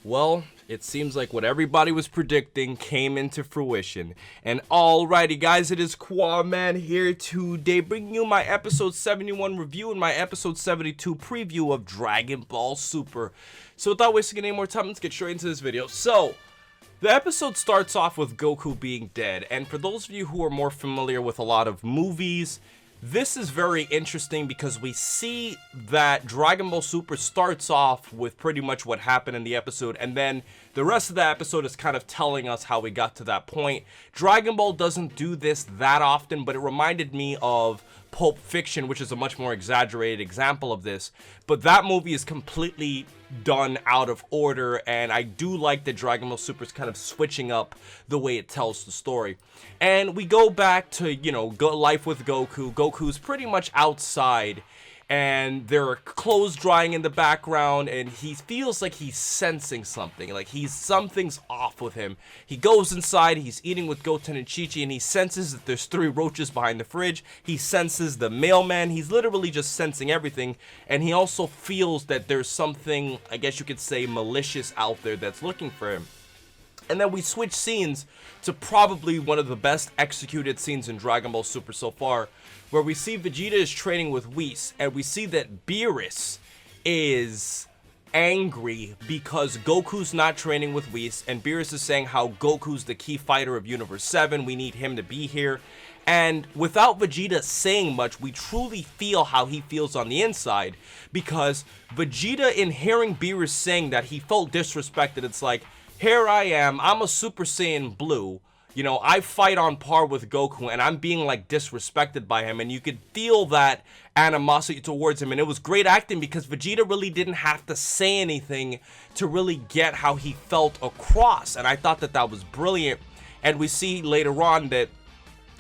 Well, it seems like what everybody was predicting came into fruition. And alrighty guys, it is Qaaman here today, bringing you my episode 71 review and my episode 72 preview of Dragon Ball Super. So without wasting any more time, let's get straight into this video. So, the episode starts off with Goku being dead, and for those of you who are more familiar with a lot of movies, this is very interesting because we see that Dragon Ball Super starts off with pretty much what happened in the episode, and then the rest of the episode is kind of telling us how we got to that point. Dragon Ball doesn't do this that often, but it reminded me of Pulp Fiction, which is a much more exaggerated example of this. But that movie is completely done out of order, and I do like that Dragon Ball Super is kind of switching up the way it tells the story. And we go back to, life with Goku. Goku's pretty much outside, and there are clothes drying in the background, and he feels like he's sensing something, like something's off with him. He goes inside, he's eating with Goten and Chi-Chi, and he senses that there's 3 roaches behind the fridge. He senses the mailman. He's literally just sensing everything, and he also feels that there's something, I guess you could say, malicious out there that's looking for him. And then we switch scenes to probably one of the best executed scenes in Dragon Ball Super so far, where we see Vegeta is training with Whis, and we see that Beerus is angry because Goku's not training with Whis, and Beerus is saying how Goku's the key fighter of Universe 7, we need him to be here. And without Vegeta saying much, we truly feel how he feels on the inside, because Vegeta, in hearing Beerus saying that, he felt disrespected. It's like, here I am, I'm a Super Saiyan Blue, I fight on par with Goku, and I'm being, disrespected by him, and you could feel that animosity towards him, and it was great acting because Vegeta really didn't have to say anything to really get how he felt across, and I thought that that was brilliant. And we see later on that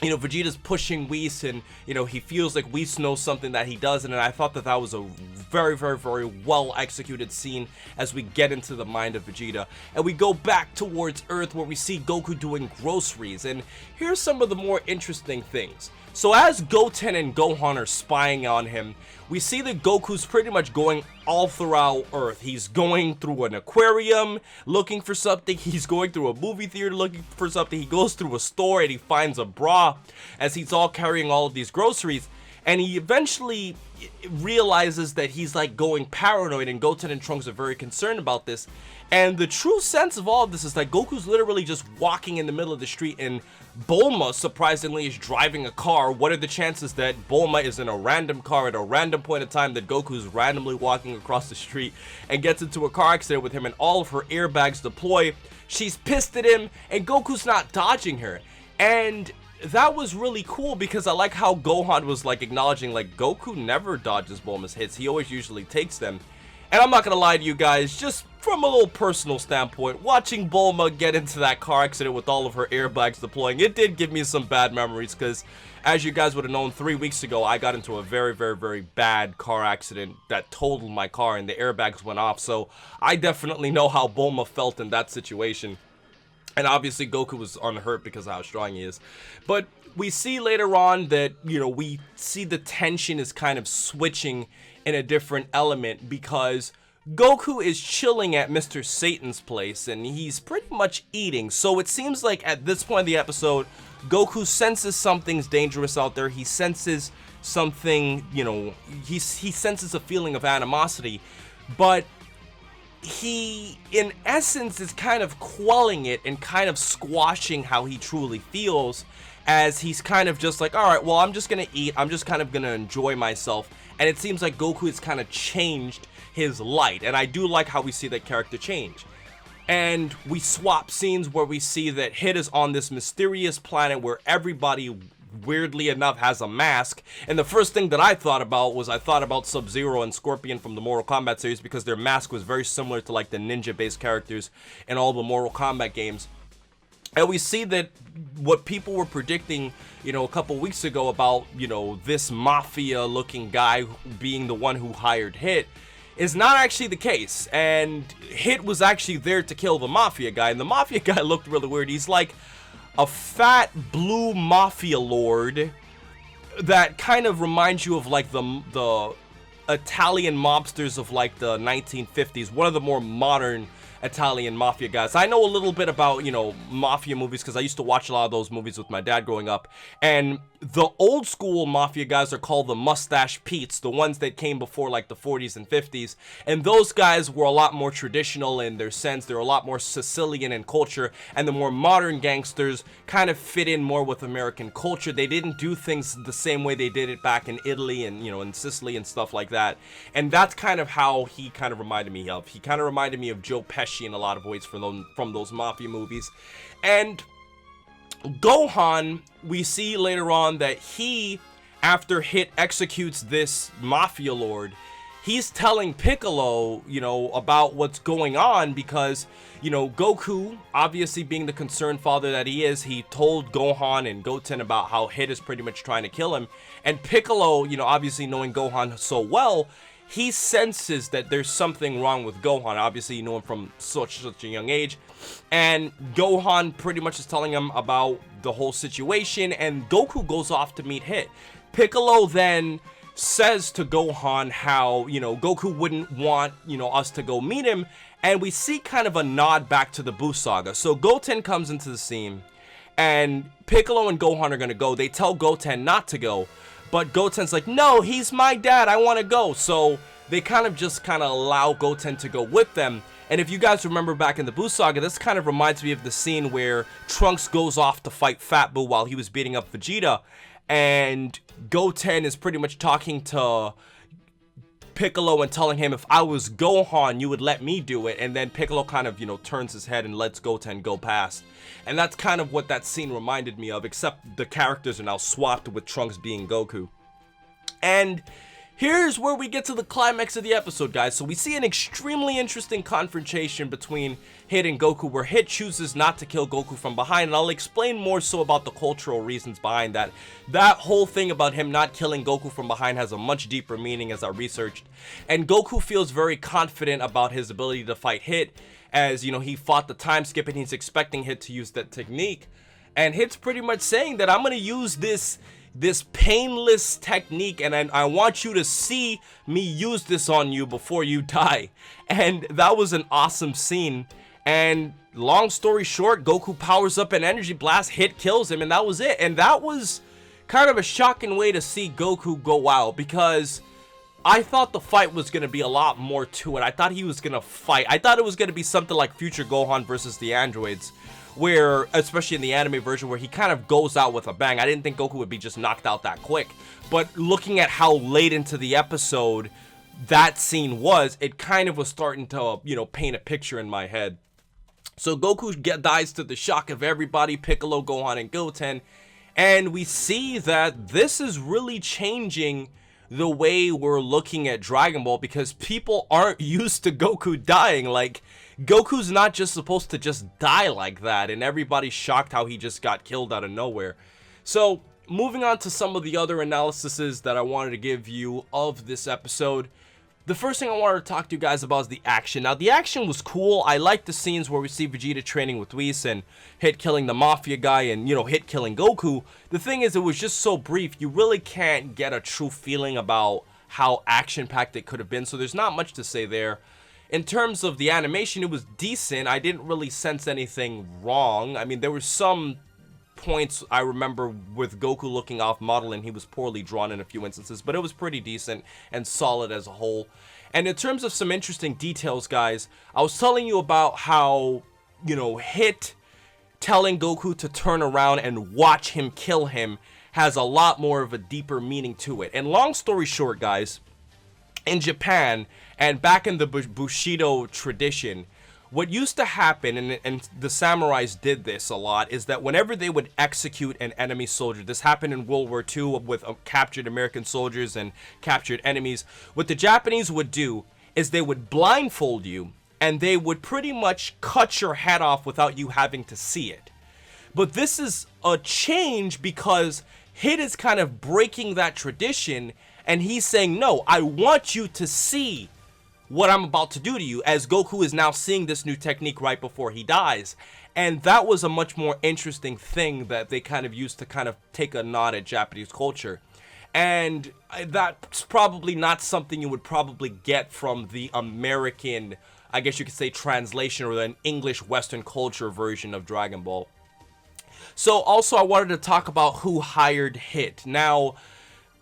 Vegeta's pushing Whis, and, he feels like Whis knows something that he doesn't, and I thought that that was a very, very, very well executed scene as we get into the mind of Vegeta. And we go back towards Earth where we see Goku doing groceries, and here's some of the more interesting things. So as Goten and Gohan are spying on him, we see that Goku's pretty much going all throughout Earth. He's going through an aquarium looking for something. He's going through a movie theater looking for something. He goes through a store and he finds a bra as he's all carrying all of these groceries. And he eventually realizes that he's going paranoid, and Goten and Trunks are very concerned about this. And the true sense of all of this is that Goku's literally just walking in the middle of the street, and Bulma, surprisingly, is driving a car. What are the chances that Bulma is in a random car at a random point in time, that Goku's randomly walking across the street and gets into a car accident with him, and all of her airbags deploy? She's pissed at him, and Goku's not dodging her. And that was really cool because I like how Gohan was acknowledging Goku never dodges Bulma's hits. He always usually takes them. And I'm not gonna lie to you guys, just from a little personal standpoint, watching Bulma get into that car accident with all of her airbags deploying, it did give me some bad memories, because as you guys would have known, 3 weeks ago I got into a very, very, very bad car accident that totaled my car and the airbags went off. So I definitely know how Bulma felt in that situation. And obviously Goku was unhurt because of how strong he is. But we see later on that, we see the tension is kind of switching in a different element, because Goku is chilling at Mr. Satan's place and he's pretty much eating. So it seems like at this point in the episode, Goku senses something's dangerous out there. He senses something, he senses a feeling of animosity. But he, in essence, is kind of quelling it and kind of squashing how he truly feels, as he's kind of just like, alright, well, I'm just gonna eat, I'm just kind of gonna enjoy myself. And it seems like Goku has kind of changed his light, and I do like how we see that character change. And we swap scenes where we see that Hit is on this mysterious planet where everybody, weirdly enough, has a mask. And the first thing that I thought about was Sub-Zero and Scorpion from the Mortal Kombat series, because their mask was very similar to the ninja-based characters in all the Mortal Kombat games. And we see that what people were predicting, a couple weeks ago about, this mafia-looking guy being the one who hired Hit, is not actually the case. And Hit was actually there to kill the mafia guy, and the mafia guy looked really weird. He's like a fat blue mafia lord that kind of reminds you of the Italian mobsters of the 1950s, one of the more modern Italian mafia guys. I know a little bit about, you know, mafia movies because I used to watch a lot of those movies with my dad growing up. And the old school mafia guys are called the Mustache Pete's, the ones that came before like the 40s and 50s. And those guys were a lot more traditional in their sense. They're a lot more Sicilian in culture. And the more modern gangsters kind of fit in more with American culture. They didn't do things the same way they did it back in Italy and, you know, in Sicily and stuff like that. And that's kind of how he kind of reminded me of. He kind of reminded me of Joe Pesci in a lot of ways from those mafia movies. And Gohan, we see later on that he, after Hit executes this mafia lord, he's telling Piccolo, you know, about what's going on because, you know, Goku, obviously being the concerned father that he is, he told Gohan and Goten about how Hit is pretty much trying to kill him. And Piccolo, you know, obviously knowing Gohan so well, he senses that there's something wrong with Gohan. Obviously, you know him from such a young age. And Gohan pretty much is telling him about the whole situation. And Goku goes off to meet Hit. Piccolo then says to Gohan how, you know, Goku wouldn't want, you know, us to go meet him. And we see kind of a nod back to the Buu saga. So Goten comes into the scene. And Piccolo and Gohan are going to go. They tell Goten not to go. But Goten's like, no, he's my dad, I want to go. So they kind of allow Goten to go with them. And if you guys remember back in the Buu saga, this kind of reminds me of the scene where Trunks goes off to fight Fat Buu while he was beating up Vegeta. And Goten is pretty much talking to Piccolo and telling him, if I was Gohan, you would let me do it. And then Piccolo kind of, you know, turns his head and lets Goten go past. And that's kind of what that scene reminded me of, except the characters are now swapped with Trunks being Goku. And here's where we get to the climax of the episode, guys. So we see an extremely interesting confrontation between Hit and Goku, where Hit chooses not to kill Goku from behind. And I'll explain more so about the cultural reasons behind that. That whole thing about him not killing Goku from behind has a much deeper meaning, as I researched. And Goku feels very confident about his ability to fight Hit, as, you know, he fought the time skip and he's expecting Hit to use that technique. And Hit's pretty much saying that I'm going to use this painless technique, and I want you to see me use this on you before you die. And that was an awesome scene. And long story short, Goku powers up an energy blast, Hit kills him, and that was it. And that was kind of a shocking way to see Goku go out, because I thought the fight was going to be a lot more to it. I thought he was going to fight. I thought it was going to be something like Future Gohan versus the androids, where, especially in the anime version, where he kind of goes out with a bang. I didn't think Goku would be just knocked out that quick. But looking at how late into the episode that scene was, it kind of was starting to, you know, paint a picture in my head. So Goku dies to the shock of everybody, Piccolo, Gohan, and Goten. And we see that this is really changing the way we're looking at Dragon Ball, because people aren't used to Goku dying. Like, Goku's not just supposed to just die like that, and everybody's shocked how he just got killed out of nowhere. So, moving on to some of the other analyses that I wanted to give you of this episode. The first thing I wanted to talk to you guys about is the action. Now, the action was cool. I like the scenes where we see Vegeta training with Whis and Hit killing the Mafia guy and, you know, Hit killing Goku. The thing is, it was just so brief. You really can't get a true feeling about how action-packed it could have been, so there's not much to say there. In terms of the animation, it was decent. I didn't really sense anything wrong. I mean, there were some points I remember with Goku looking off model and he was poorly drawn in a few instances, but it was pretty decent and solid as a whole. And in terms of some interesting details, guys, I was telling you about how, you know, Hit telling Goku to turn around and watch him kill him has a lot more of a deeper meaning to it. And long story short, guys, in Japan and back in the Bushido tradition, what used to happen, and the samurais did this a lot, is that whenever they would execute an enemy soldier, this happened in World War II with captured American soldiers and captured enemies, what the Japanese would do is they would blindfold you and they would pretty much cut your head off without you having to see it. But this is a change because Hit is kind of breaking that tradition, and he's saying, no, I want you to see what I'm about to do to you, as Goku is now seeing this new technique right before he dies. And that was a much more interesting thing that they kind of used to kind of take a nod at Japanese culture. And that's probably not something you would probably get from the American I guess you could say, translation or an English Western culture version of Dragon Ball. So also I wanted to talk about who hired Hit. Now,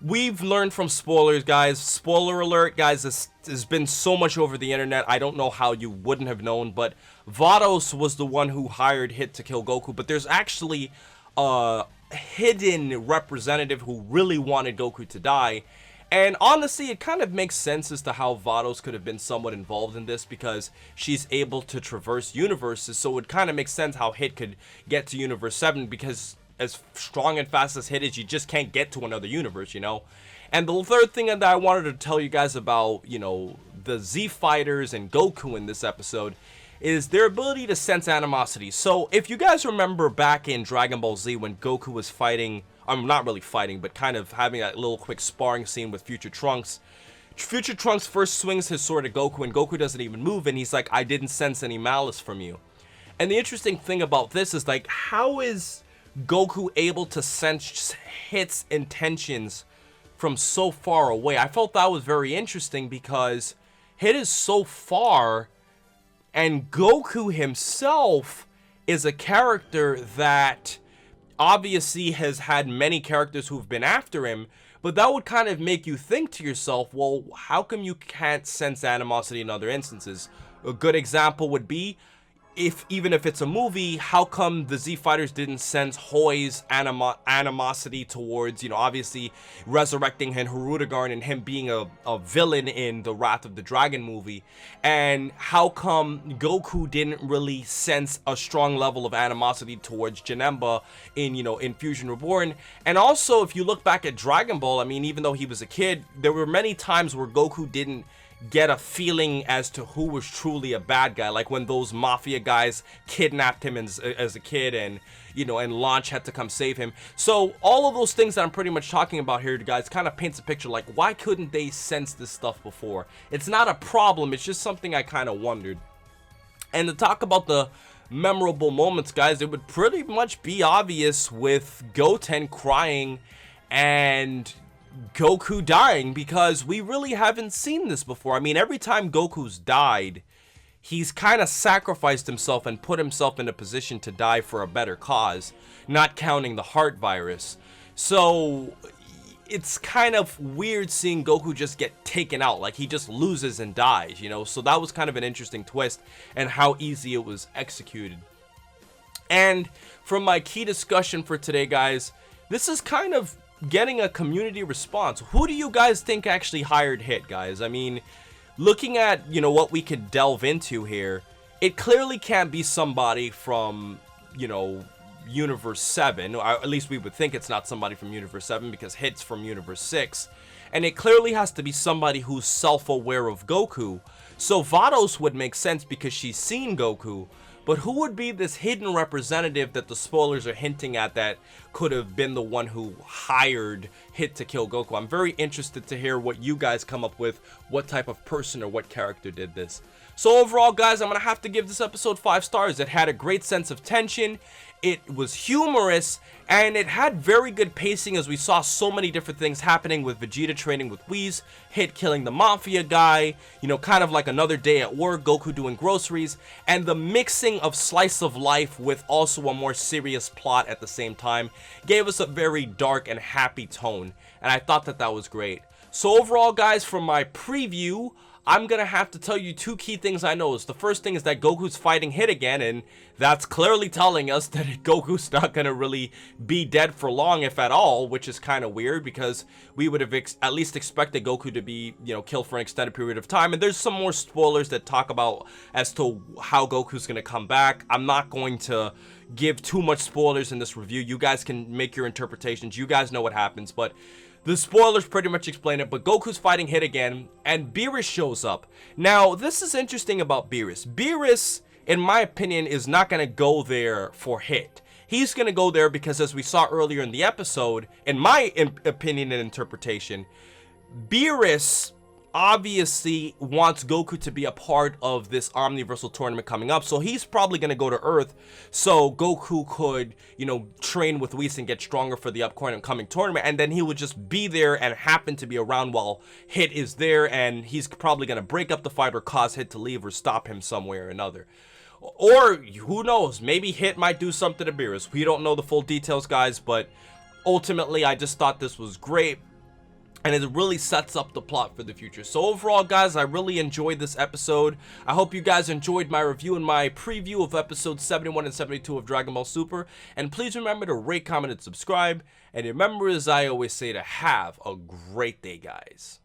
we've learned from spoilers, guys. Spoiler alert, guys, there's been so much over the internet. I don't know how you wouldn't have known, but Vados was the one who hired Hit to kill Goku. But there's actually a hidden representative who really wanted Goku to die. And honestly, it kind of makes sense as to how Vados could have been somewhat involved in this, because she's able to traverse universes. So it kind of makes sense how Hit could get to Universe 7, because as strong and fast as Hit is, you just can't get to another universe, you know? And the third thing that I wanted to tell you guys about, you know, the Z Fighters and Goku in this episode is their ability to sense animosity. So if you guys remember back in Dragon Ball Z when Goku was fighting, not really fighting, but kind of having that little quick sparring scene with Future Trunks. Future Trunks first swings his sword at Goku, and Goku doesn't even move, and he's like, I didn't sense any malice from you. And the interesting thing about this is, like, how is Goku able to sense Hit's intentions from so far away? I felt that was very interesting, because Hit is so far, and Goku himself is a character that obviously has had many characters who've been after him, but that would kind of make you think to yourself, well, how come you can't sense animosity in other instances? A good example would be, even if it's a movie, how come the Z Fighters didn't sense Hoi's animosity towards, you know, obviously resurrecting Hirudegarn and him being a villain in the Wrath of the Dragon movie? And how come Goku didn't really sense a strong level of animosity towards Janemba in, you know, in Fusion Reborn? And also, if you look back at Dragon Ball, I mean, even though he was a kid, there were many times where Goku didn't get a feeling as to who was truly a bad guy, like when those mafia guys kidnapped him as a kid, and, you know, and Launch had to come save him. So all of those things that I'm pretty much talking about here, guys, kind of paints a picture like, why couldn't they sense this stuff before? It's not a problem, it's just something I kind of wondered. And to talk about the memorable moments, guys, it would pretty much be obvious with Goten crying and Goku dying, because we really haven't seen this before. I mean, every time Goku's died, he's kind of sacrificed himself and put himself in a position to die for a better cause, not counting the heart virus. So it's kind of weird seeing Goku just get taken out, like he just loses and dies, you know? So that was kind of an interesting twist, and how easy it was executed. And from my key discussion for today, guys, this is kind of getting a community response. Who do you guys think actually hired Hit, guys? I mean, looking at, you know, what we could delve into here, it clearly can't be somebody from, you know, Universe 7, or at least we would think it's not somebody from Universe 7, because Hit's from Universe 6, and it clearly has to be somebody who's self-aware of Goku. So Vados would make sense because she's seen Goku, but who would be this hidden representative that the spoilers are hinting at that could have been the one who hired Hit to kill Goku? I'm very interested to hear what you guys come up with, what type of person or what character did this. So overall, guys, I'm going to have to give this episode 5 stars. It had a great sense of tension, it was humorous, and it had very good pacing as we saw so many different things happening, with Vegeta training with Whis, Hit killing the Mafia guy, you know, kind of like another day at work, Goku doing groceries, and the mixing of slice of life with also a more serious plot at the same time gave us a very dark and happy tone, and I thought that that was great. So overall, guys, from my preview, I'm gonna have to tell you 2 key things I noticed. The first thing is that Goku's fighting Hit again, and that's clearly telling us that Goku's not gonna really be dead for long, if at all, which is kind of weird, because we would have at least expected Goku to be, you know, killed for an extended period of time. And there's some more spoilers that talk about as to how Goku's gonna come back. I'm not going to give too much spoilers in this review. You guys can make your interpretations. You guys know what happens, but the spoilers pretty much explain it. But Goku's fighting Hit again, and Beerus shows up. Now, this is interesting about Beerus. Beerus, in my opinion, is not going to go there for Hit. He's going to go there because, as we saw earlier in the episode, in my opinion and interpretation, Beerus obviously wants Goku to be a part of this Omniversal tournament coming up, so he's probably going to go to Earth so Goku could, you know, train with Whis and get stronger for the upcoming tournament, and then he would just be there and happen to be around while Hit is there, and he's probably going to break up the fight or cause Hit to leave or stop him somewhere or another. Or, who knows, maybe Hit might do something to Beerus. We don't know the full details, guys, but ultimately I just thought this was great. And it really sets up the plot for the future. So overall, guys, I really enjoyed this episode. I hope you guys enjoyed my review and my preview of episodes 71 and 72 of Dragon Ball Super. And please remember to rate, comment, and subscribe. And remember, as I always say, to have a great day, guys.